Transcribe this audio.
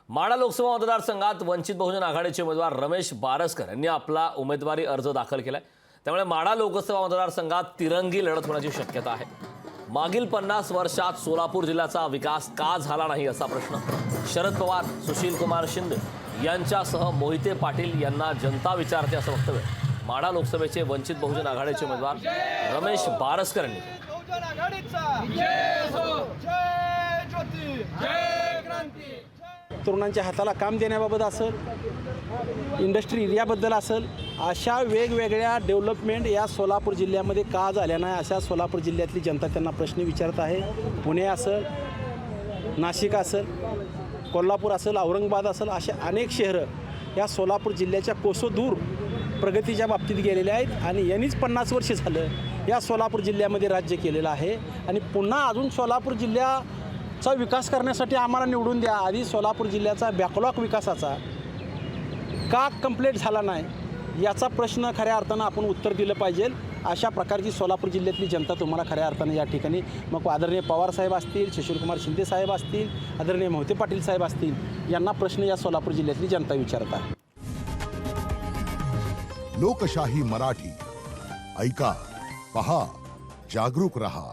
माढा लोकसभा मतदारसंघात वंचित बहुजन आघाडीचे उमेदवार रमेश बारसकर यांनी आपला उमेदवारी अर्ज दाखल केलाय। त्यामुळे माढा लोकसभा मतदारसंघात तिरंगी लढत होण्याची शक्यता आहे। मागील 50 वर्षात सोलापूर जिल्ह्याचा विकास का झाला नाही असा प्रश्न शरद पवार, सुशील कुमार शिंदे यांच्यासह मोहिते पाटील यांना जनता विचारते असं वक्तव्य माढा लोकसभेचे वंचित बहुजन आघाडीचे उमेदवार रमेश बारसकर यांनी केलं। तरुणांच्या हाताला काम देण्याबाबत असेल, इंडस्ट्री एरियाबद्दल असेल, अशा वेगवेगळ्या डेव्हलपमेंट या सोलापूर जिल्ह्यामध्ये का झाल्या नाही अशा सोलापूर जिल्ह्यातली जनता त्यांना प्रश्न विचारत आहे। पुणे असेल, नाशिक असेल, कोल्हापूर असेल, औरंगाबाद असेल, अशा अनेक शहरं या सोलापूर जिल्ह्याच्या कोसो दूर प्रगतीच्या बाबतीत गेलेले आहेत आणि यांनीच 50 वर्ष झालं या सोलापूर जिल्ह्यामध्ये राज्य केलेलं आहे आणि पुन्हा अजून सोलापूर जिल्ह्याचा विकास करण्यासाठी आम्हाला निवडून द्या। आधी सोलापूर जिल्ह्याचा बॅकलॉग विकासाचा का कंप्लीट झाला नाही याचा प्रश्न खऱ्या अर्थानं आपण उत्तर दिलं पाहिजे। अशा प्रकारची सोलापूर जिल्ह्यातली जनता तुम्हाला खऱ्या अर्थानं या ठिकाणी मग आदरणीय पवार साहेब असतील, सुशीलकुमार शिंदे साहेब असतील, आदरणीय मोहिते पाटील साहेब असतील, यांना प्रश्न या सोलापूर जिल्ह्यातली जनता विचारत आहे। लोकशाही मराठी ऐका, पहा, जागरूक रहा।